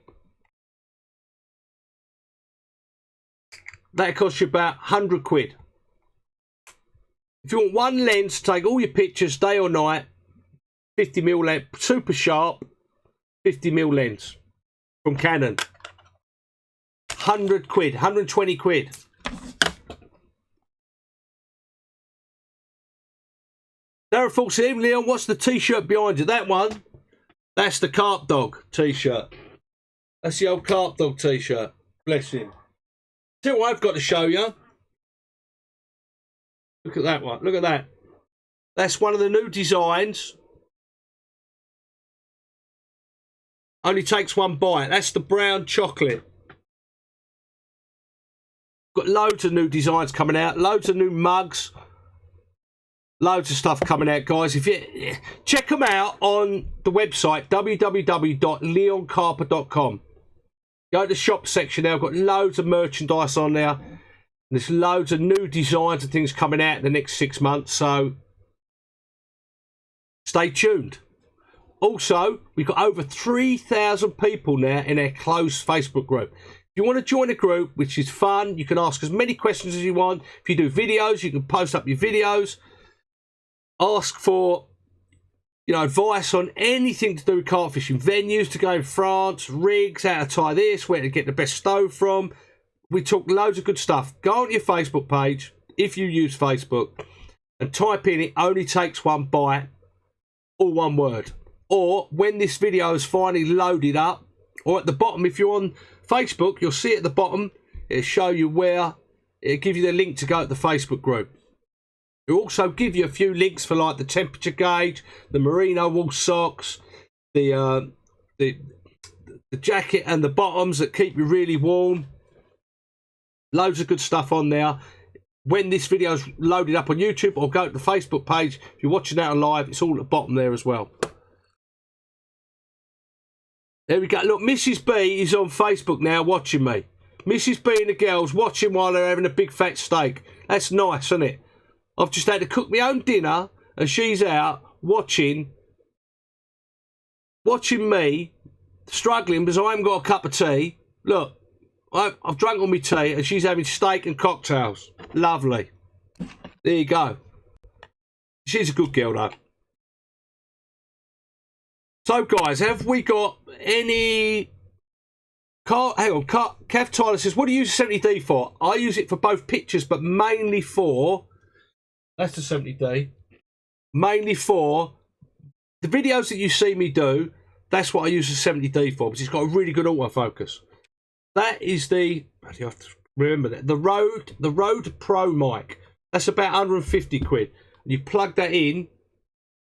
That costs you about 100 quid. If you want one lens to take all your pictures day or night, 50mm lens, super sharp, 50mm lens from Canon. 100 quid, 120 quid. Darren Fawcett, even Leon, what's the t-shirt behind you? That one, that's the Carp Dog t-shirt. That's the old Carp Dog t-shirt. Bless him. See what I've got to show you. Look at that one. Look at that. That's one of the new designs. Only takes one bite. That's the brown chocolate. Got loads of new designs coming out. Loads of new mugs. Loads of stuff coming out, guys. If you check them out on the website www.leoncarper.com. Go to the shop section now. I've got loads of merchandise on there. There's loads of new designs and things coming out in the next 6 months, so stay tuned. Also, we've got over 3,000 people now in our closed Facebook group. If you want to join a group, which is fun, you can ask as many questions as you want. If you do videos, you can post up your videos. Ask for, advice on anything to do with carp fishing. Venues to go in France, rigs, how to tie this, where to get the best stove from. We talk loads of good stuff. Go on your Facebook page, if you use Facebook, and type in "it only takes one bite," all one word. Or when this video is finally loaded up, or at the bottom, if you're on Facebook, you'll see at the bottom, it'll show you where, it'll give you the link to go to the Facebook group. It'll also give you a few links for like the temperature gauge, the merino wool socks, the jacket and the bottoms that keep you really warm. Loads of good stuff on there. When this video's loaded up on YouTube, or go to the Facebook page, if you're watching that on live, it's all at the bottom there as well. There we go. Look, Mrs. B is on Facebook now watching me. Mrs. B and the girls watching while they're having a big fat steak. That's nice, isn't it? I've just had to cook my own dinner, and she's out watching me struggling because I haven't got a cup of tea. Look, I've drunk all my tea, and she's having steak and cocktails. Lovely. There you go. She's a good girl, though. So, guys, have we got any... Hang on, Cav Tyler says, what do you use 70D for? I use it for both pictures, but mainly for... That's the 70D. Mainly for the videos that you see me do. That's what I use the 70D for, because it's got a really good autofocus. That is the... You have to remember that. The Rode Pro mic. That's about 150 quid. And you plug that in,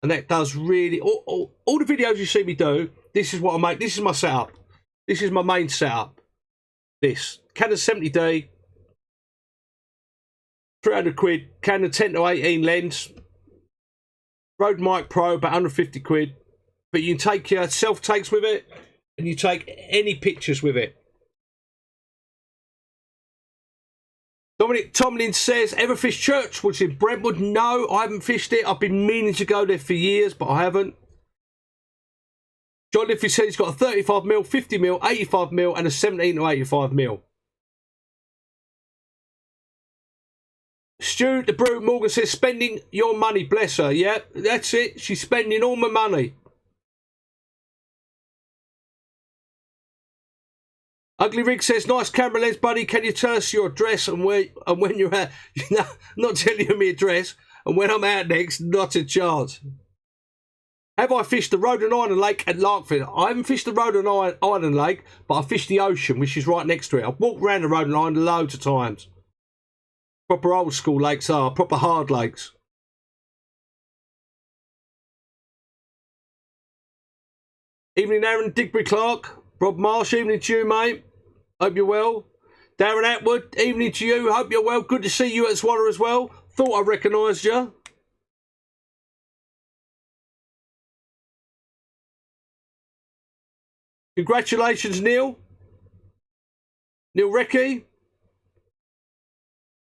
and that does really... All the videos you see me do, this is what I make. This is my setup. This is my main setup. This. Canon 70D. 300 quid, Canon 10-18 lens, Rode Mic Pro, about 150 quid. But you can take your self-takes with it, and you take any pictures with it. Dominic Tomlin says, ever fished Churchwoods in Brentwood? No, I haven't fished it. I've been meaning to go there for years, but I haven't. John Liffey said he's got a 35mm, 50mm, 85mm, and a 17-85mm. Stu the Brute Morgan says, spending your money, bless her. Yeah, that's it. She's spending all my money. Ugly Rig says, nice camera lens, buddy. Can you tell us your address and where and when you're at? Not telling you my address. And when I'm out next, not a chance. Have I fished the Rhode Island Lake at Larkfield? I haven't fished the Rhode Island Lake, but I fished the ocean, which is right next to it. I've walked around the Rhode Island loads of times. Proper old school lakes are, proper hard lakes. Evening, Aaron Digby Clark. Rob Marsh, evening to you, mate. Hope you're well. Darren Atwood, evening to you. Hope you're well. Good to see you at Swallow as well. Thought I recognised you. Congratulations, Neil. Neil Recce.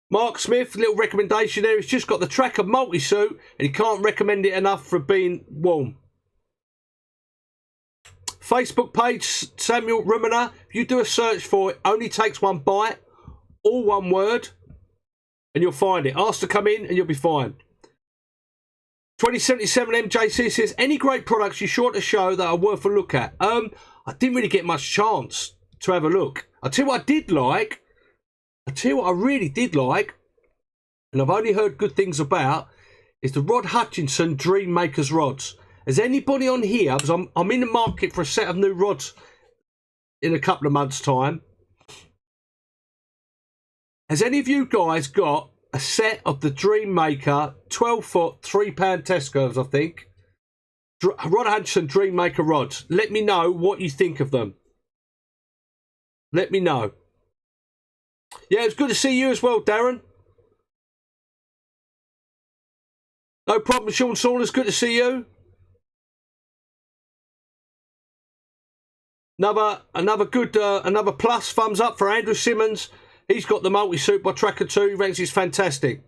Mark Smith, little recommendation there. He's just got the Tracker multi-suit and he can't recommend it enough for being warm. Facebook page, Samuel Ruminer. If you do a search for it, only takes one bite, all one word, and you'll find it. Ask to come in and you'll be fine. 2077 MJC says, any great products you're sure to show that are worth a look at? I didn't really get much chance to have a look. I'll tell you what I did like. I'll tell you what I really did like, and I've only heard good things about, is the Rod Hutchinson Dream Makers rods. Has anybody on here, because I'm in the market for a set of new rods in a couple of months' time. Has any of you guys got a set of the Dream Maker 12-foot, £3 test curves, I think? Rod Hutchinson Dream Maker rods. Let me know what you think of them. Let me know. Yeah, it's good to see you as well, Darren. No problem, Sean Saunders. Good to see you. Another good, another plus, thumbs up for Andrew Simmons. He's got the multi-suit by Tracker 2. He ranks it's fantastic.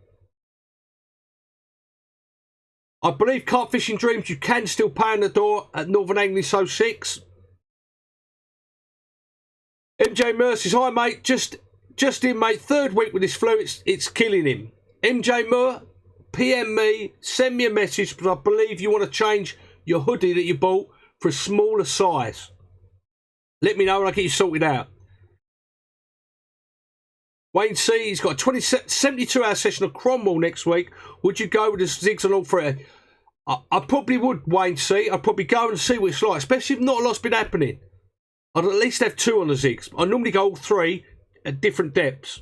I believe Carp Fishing Dreams, you can still pay on the door at Northern English 06. MJ Mercy's, hi mate, just in mate, third week with this flu, it's killing him. MJ Moore, PM me, send me a message, because I believe you want to change your hoodie that you bought for a smaller size. Let me know and I'll get you sorted out. Wayne C, he's got a 72-hour session of Cromwell next week. Would you go with the zigs and all three? I probably would, Wayne C. I'd probably go and see what it's like, especially if not a lot's been happening. I'd at least have 2 on the zigs. I normally go all 3 at different depths.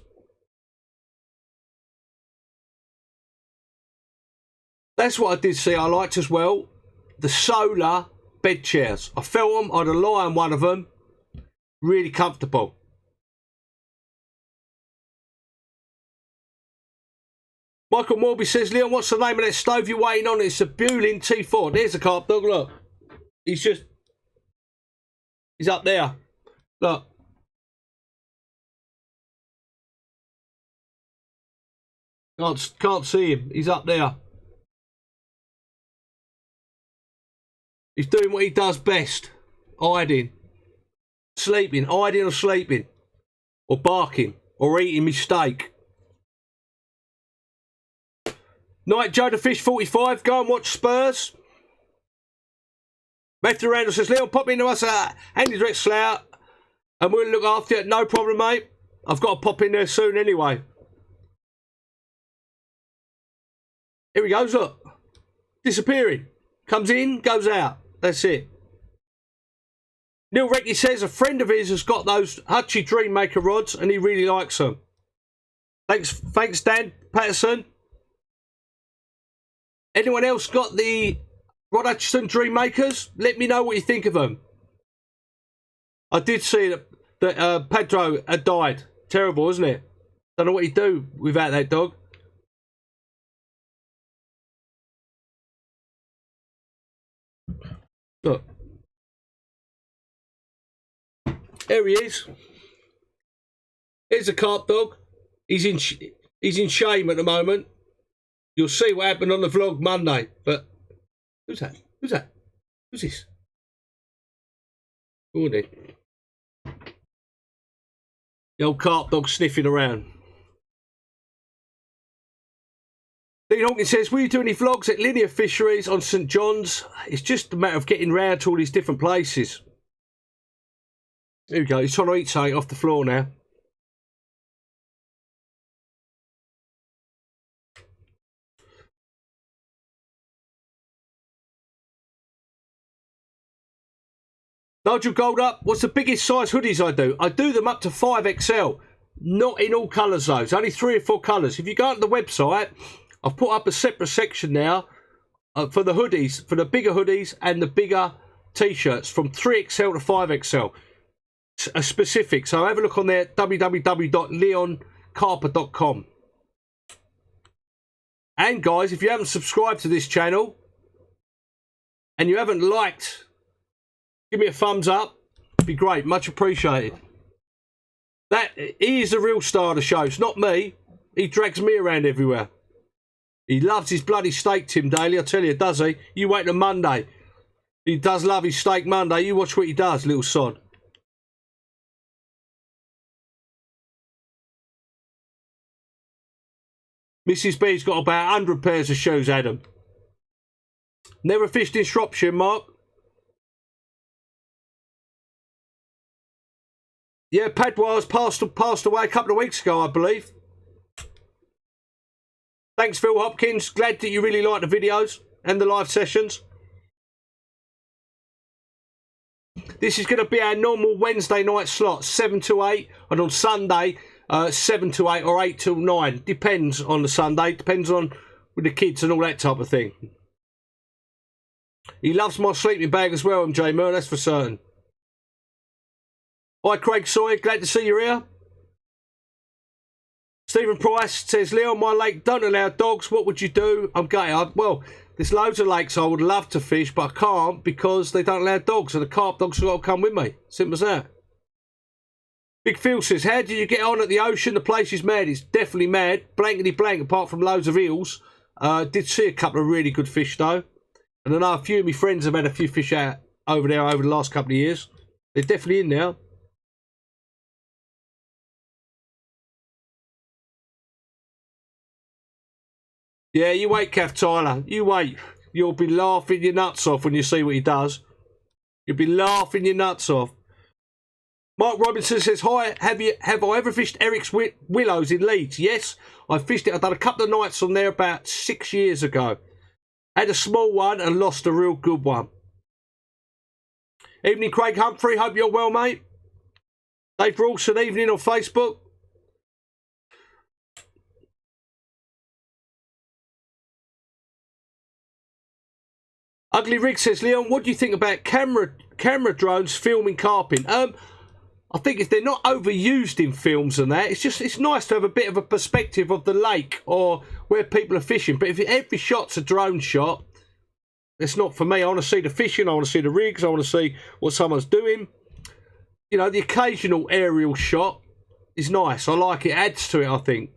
That's what I did see I liked as well. The solar bed chairs. I felt them. I'd lie on one of them. Really comfortable. Michael Morby says, Leon, what's the name of that stove you're waiting on? It's a Bulin T4. There's a carp dog, look. He's up there. Look. Can't see him. He's up there. He's doing what he does best. Hiding. Sleeping. Hiding or sleeping. Or barking. Or eating me steak. Night Joe the Fish 45. Go and watch Spurs. Matthew Randall says, Leon, pop into us at Andy Direct Slough and we'll look after you. No problem, mate. I've got to pop in there soon anyway. Here he goes, look. Disappearing. Comes in, goes out. That's it. Neil Recce says a friend of his has got those Hutchie Dream Maker rods and he really likes them. Thanks, Dan Patterson. Anyone else got the Rod Hutchinson Dream Makers? Let me know what you think of them. I did see that Pedro had died. Terrible, isn't it? Don't know what he'd do without that dog. Look. There he is. Here's a carp dog. He's in shame at the moment. You'll see what happened on the vlog Monday. But who's that? Who's that? Who's this? Go on then. The old carp dog sniffing around. Dean Hawkins says, will you do any vlogs at Linear Fisheries on St John's? It's just a matter of getting round to all these different places. There we go. He's trying to eat something off the floor now. Nigel Gold up. What's the biggest size hoodies I do? I do them up to 5XL. Not in all colours though. It's only 3 or 4 colours. If you go onto the website, I've put up a separate section now for the hoodies, for the bigger hoodies and the bigger t-shirts from 3XL to 5XL. Specific. So have a look on there, www.leoncarper.com. And guys, if you haven't subscribed to this channel and you haven't liked, give me a thumbs up. It'd be great. Much appreciated. He is the real star of the show. It's not me. He drags me around everywhere. He loves his bloody steak, Tim Daly. I tell you, does he? You wait till Monday. He does love his steak Monday. You watch what he does, little sod. Mrs. B's got about 100 pairs of shoes, Adam. Never fished in Shropshire, Mark. Yeah, Padwars passed away a couple of weeks ago, I believe. Thanks, Phil Hopkins. Glad that you really like the videos and the live sessions. This is going to be our normal Wednesday night slot, 7 to 8, and on Sunday, 7 to 8 or 8 till 9. Depends on the Sunday. Depends on with the kids and all that type of thing. He loves my sleeping bag as well, MJ Moore, that's for certain. Hi, Craig Sawyer. Glad to see you here. Stephen Price says, Leon, my lake don't allow dogs. What would you do? I'm gutted. Well, there's loads of lakes I would love to fish, but I can't because they don't allow dogs, and the carp dogs have got to come with me. Simple as that. Big Phil says, how do you get on at the ocean? The place is mad. It's definitely mad. Blankety blank, apart from loads of eels. Did see a couple of really good fish, though. And I know a few of my friends have had a few fish out over there over the last couple of years. They're definitely in now. Yeah, you wait, Kath Tyler. You wait. You'll be laughing your nuts off when you see what he does. You'll be laughing your nuts off. Mark Robinson says, hi, have I ever fished Eric's Willows in Leeds? Yes, I fished it. I've done a couple of nights on there about 6 years ago. Had a small one and lost a real good one. Evening, Craig Humphrey. Hope you're well, mate. Dave Rawson, evening on Facebook. Ugly Rig says, Leon, what do you think about camera drones filming carping? I think if they're not overused in films and that, it's nice to have a bit of a perspective of the lake or where people are fishing. But if every shot's a drone shot, it's not for me. I want to see the fishing, I want to see the rigs, I want to see what someone's doing. You know, the occasional aerial shot is nice. I like it, adds to it, I think.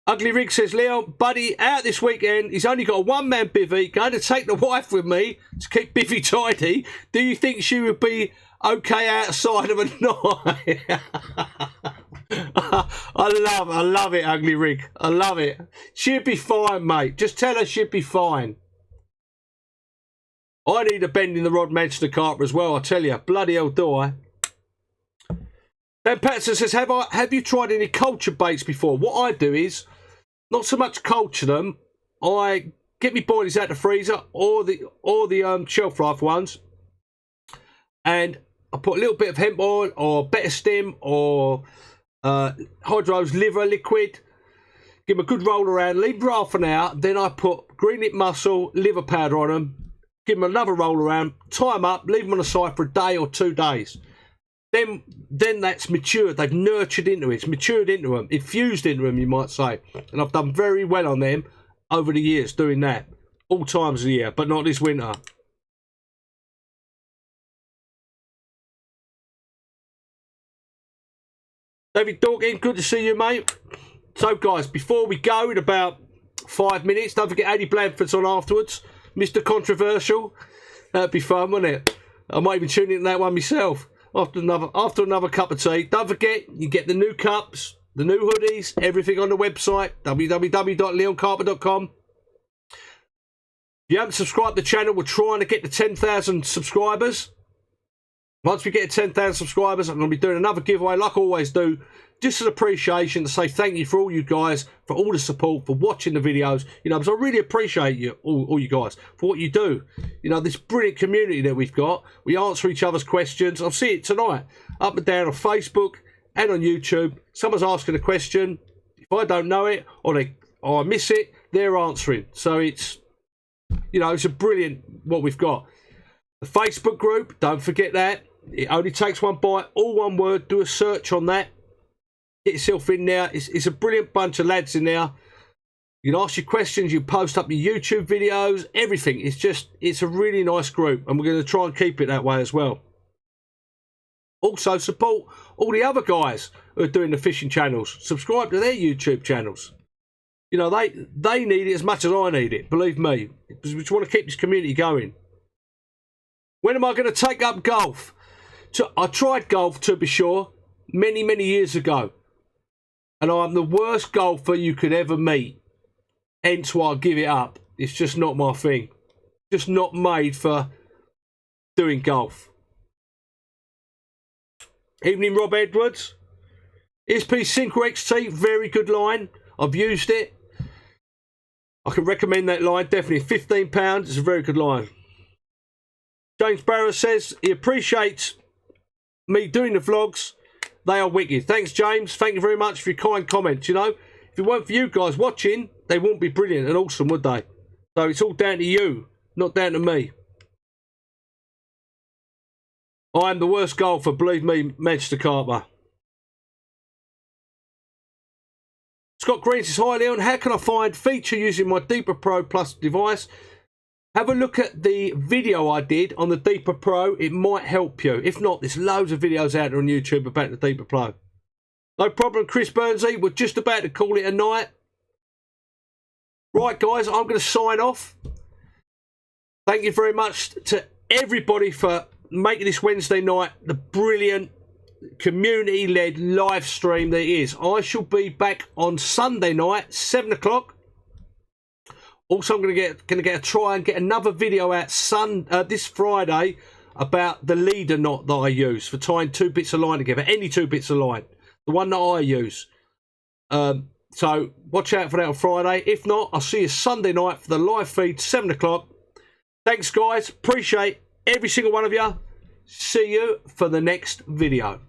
Ugly Rig says, Leon, buddy, out this weekend. He's only got a one-man bivvy. Going to take the wife with me to keep Biffy tidy. Do you think she would be okay outside of a night? I love it, Ugly Rig. I love it. She'd be fine, mate. Just tell her she'd be fine. I need a bend in the rod Manchester Carper as well, I tell you. Bloody hell do I. Dan Patterson says, have you tried any culture baits before? What I do is, not so much culture them. I get me boilies out the freezer or the shelf life ones, and I put a little bit of hemp oil or better stem or Hydro's liver liquid. Give them a good roll around, leave them for half an hour. Then I put green lip mussel, liver powder on them. Give them another roll around, tie them up, leave them on the side for a day or 2 days. Then that's matured. They've nurtured into it. It's matured into them. Infused into them, you might say. And I've done very well on them over the years doing that. All times of the year, but not this winter. David Dawkins, good to see you, mate. So, guys, before we go in about 5 minutes, don't forget Andy Blandford's on afterwards. Mr. Controversial. That'd be fun, wouldn't it? I might even tune into that one myself. After another cup of tea. Don't forget, you get the new cups, the new hoodies, everything on the website, www.leoncarper.com. If you haven't subscribed to the channel, we're trying to get to 10,000 subscribers. Once we get to 10,000 subscribers, I'm going to be doing another giveaway like I always do. Just an appreciation to say thank you for all you guys, for all the support, for watching the videos. You know, because I really appreciate you, all you guys, for what you do. You know, this brilliant community that we've got. We answer each other's questions. I'll see it tonight, up and down on Facebook and on YouTube. Someone's asking a question. If I don't know it or I miss it, they're answering. So it's, you know, it's a brilliant what we've got. The Facebook group, don't forget that. It only takes one bite, all one word. Do a search on that. Get yourself in there. It's a brilliant bunch of lads in there. You can ask your questions. You post up your YouTube videos. Everything. It's a really nice group, and we're going to try and keep it that way as well. Also, support all the other guys who are doing the fishing channels. Subscribe to their YouTube channels. You know, they need it as much as I need it. Believe me, because we just want to keep this community going. When am I going to take up golf? I tried golf, to be sure, many years ago. And I'm the worst golfer you could ever meet. Hence why I give it up. It's just not my thing. Just not made for doing golf. Evening, Rob Edwards. ESP Synchro XT, very good line. I've used it. I can recommend that line, definitely. £15, it's a very good line. James Barrow says he appreciates me doing the vlogs. They are wicked. Thanks, James. Thank you very much for your kind comments. You know, if it weren't for you guys watching, they wouldn't be brilliant and awesome, would they? So it's all down to you, not down to me. I am the worst golfer, believe me, Manchester Carper. Scott Green says, hi Leon, how can I find feature using my Deeper Pro Plus device? Have a look at the video I did on the Deeper Pro. It might help you. If not, there's loads of videos out there on YouTube about the Deeper Pro. No problem, Chris Burnsy. We're just about to call it a night. Right, guys, I'm going to sign off. Thank you very much to everybody for making this Wednesday night the brilliant community-led live stream that it is. I shall be back on Sunday night, 7 o'clock. Also, I'm going to try and get another video out this Friday about the leader knot that I use for tying 2 bits of line together. Any 2 bits of line. The one that I use. So, watch out for that on Friday. If not, I'll see you Sunday night for the live feed, 7 o'clock. Thanks, guys. Appreciate every single one of you. See you for the next video.